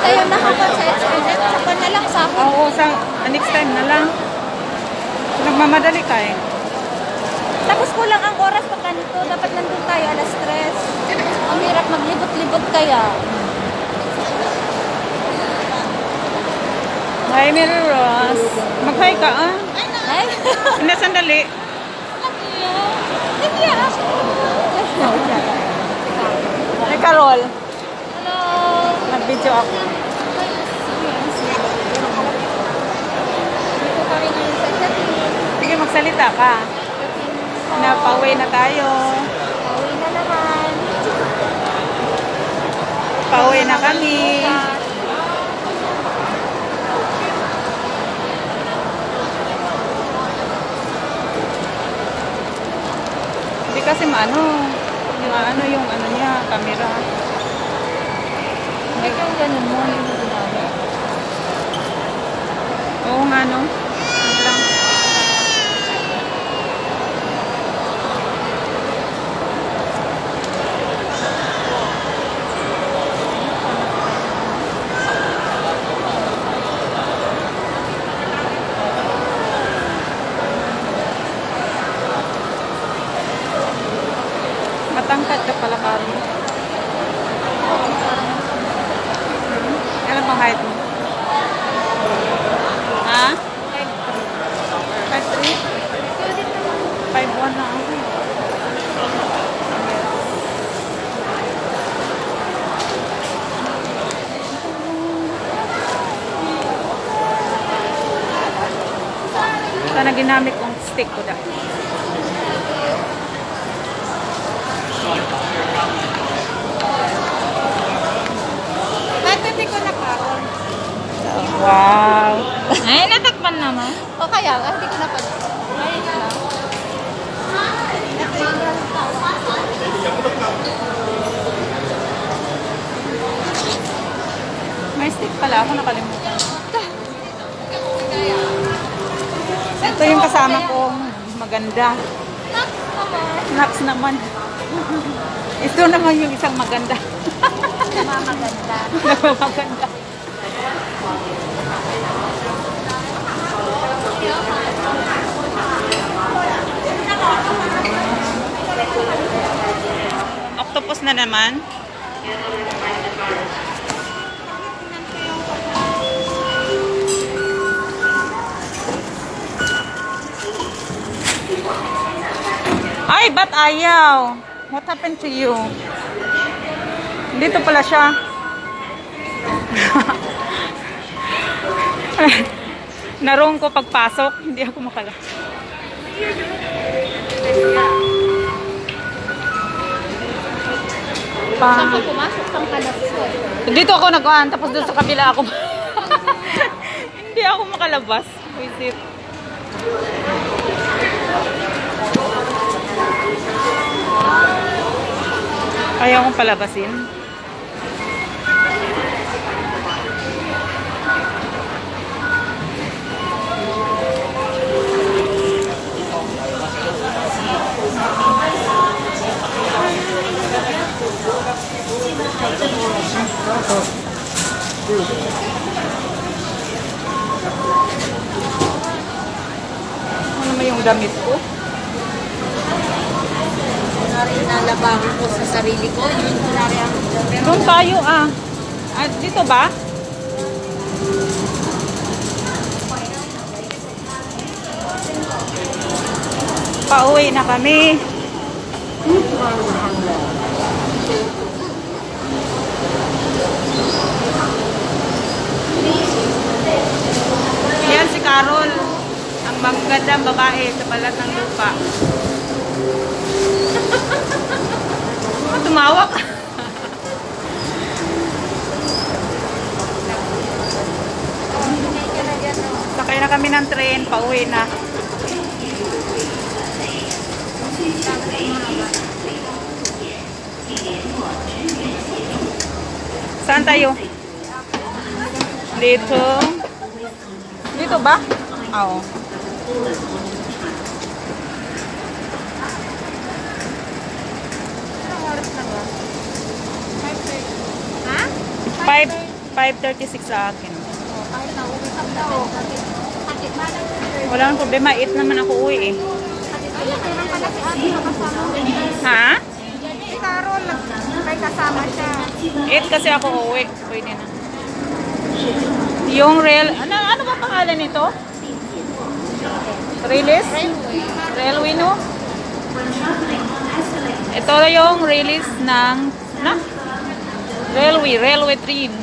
tayo nakakonsensya. Saka na lang sa akin. Oo, sa next time na lang. Nagmamadali ka eh. Tapos kulang ang oras pa ganito. Dapat nandun tayo alas 3. Ang hirap maglibot-libot kaya. Hi, Mary Ross. Mag-hi ka ah. Ay, Hindi, sandali. hindi ako. Hi, Carol. Hello. Nag-video ako. Dito kami ngayon sa Jatin. Sige, magsalita ka. Napauwi na tayo. Pauwi na naman. Pauwi na kami. Hindi kasi maano. Yung ano niya, camera. Bakit yung ganun mo? Yung ginagawa? Oo nga no. Ano lang. Matangkad ka pala, Kari. Kailan bang height mo? Ha? 5'3"? 5'1" na ako. Ito na ginamit kong stick ko dahil. Ba't hindi ko nakaroon? Wow! Ay, natakpan naman. O kaya, hindi ko napag... Ayun lang. May stick pala ako, nakalimutan. Ito yung kasama ko. Maganda. Nax naman. Ito naman yung isang maganda. Namamaganda. Nagmamaganda. Octopus na naman. Ay, ba't ayaw? What happened to you? Dito pala siya. Narong ko pagpasok, hindi ako makala. Saan ka pumasok? Saan ka nagsuot? Dito ako nag-aan, tapos doon sa kabila ako. Hindi ako makalabas. Visit. Ayaw kong palabasin. Ano naman yung damit ko? Kunwari nalabahan ko sa sarili ko, yun kunwari ang... Doon tayo ah. Ah, dito ba? Pauwi na kami. Yan si Carol. Ang magandang babae sa balat ng lupa. Tumawa ka. Sakay na kami ng train, pauwi na. Saan tayo? Dito. Dito ba? Oo. Ha? 5 5:36 sa akin. Kahit na uwi ka daw. Hatid ba na? Wala nang problema. 8 naman ako uwi eh. Meron pala si Ate na kasama. Ha? Si Carol, may kasama siya. 8 kasi ako uwi. Pwede na. Yung ano ba pangalan nito? Release? Railway, no? Ito yung release ng railway train.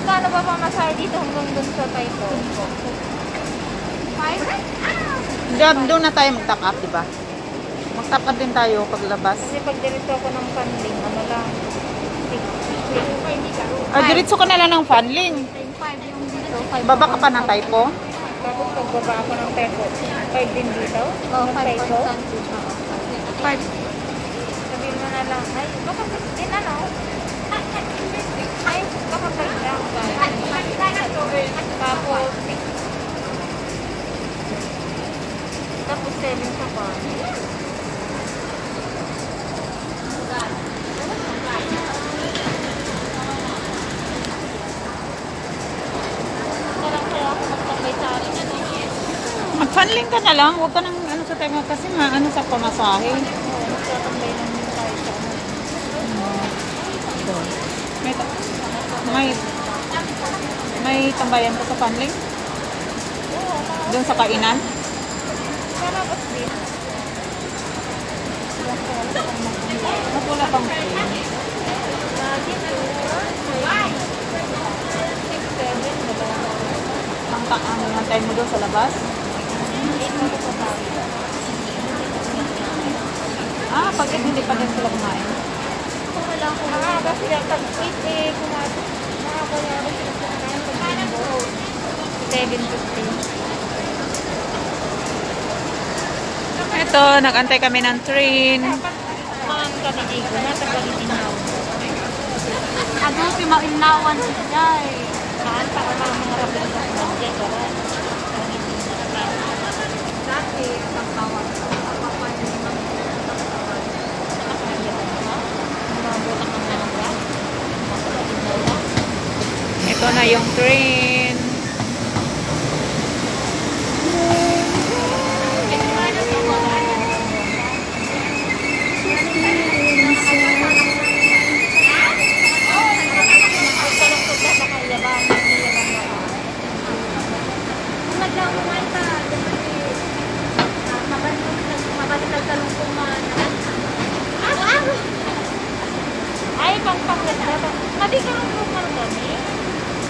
Kano ba pamasahe dito hanggang dun sa Taito? 5? Doon na tayo mag-top up, di ba? Mag-top up din tayo paglabas. Kasi pag diretso ako ng funding, ano lang? 6. Ah, diretso ka na lang ng funling. 5 yung dito. 5 Baba ka pa ng typo. Tapos pagbaba ako ng Taito, 5 din dito? Oo, 5 Sabihin mo na lang, ay, baka 16 ano? Ay, baka 5 lang. Tapos 7 sa pa. Mag-funling ka na lang. Huwag ka nang ano sa tayo kasi ano sa pamasahe. Magtatambay lang din tayo sa May, may, may tambayan ka sa funling? Doon sa kainan? Karabas din. Mas wala pang train. Lagi na yun. 6, 7, Ang hantay mo doon sa labas? 8 ako sa tayo. Ah, pag hindi pa din sila kumain. Kung wala ko. Nakaka sila pag-8 eh. Kumain. Nakakawala sila sa kain pag-bimbo. 7:15. Ito, nag-antay kami ng train. Mga kami dito. Nasa Pagitinaw. Ado, si Mainawan siya eh. Saan pa ka mga rabin sa Pagitinaw? Gawan. Dati, ang tawag ko. Ito na yung train. Ay, pang-pangganda. Madi ka ng rumah kami.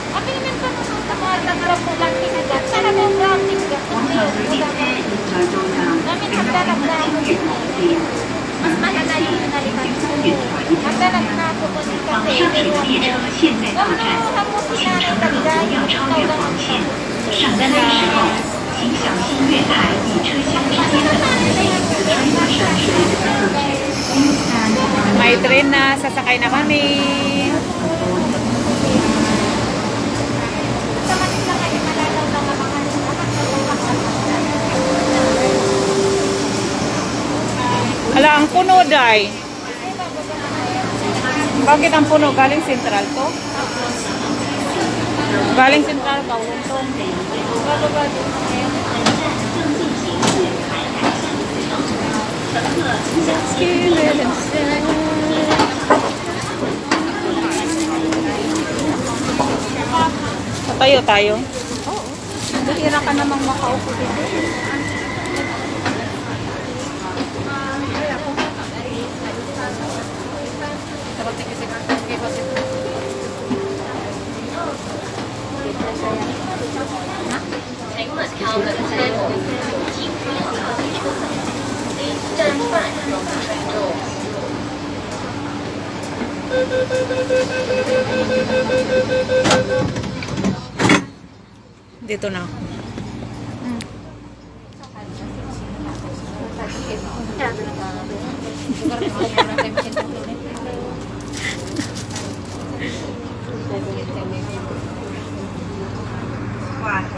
Abi naman pa nung sa mga nagrap mo lang tinagat. Sana mo grab tinagat. Namin hagdalag na ako dito. Mas malala yung nalikan ko. Hagdalag na ako ko dito kasi. Kung nakuha mo si nanay tagday, ikaw lang ang tapos. 上班的时候，请小心月台与车厢之间的空隙，穿过上水的侧区。 May train na, sasakay na kami. Sa Manila kayo malalaw lang ang mga Ala, ang puno, Day. Bakit ang puno? Galing Central to? Galing Central, Kowloon to. Tayo tayo. Oo. Bihira ka namang makaupo dito. Dito na.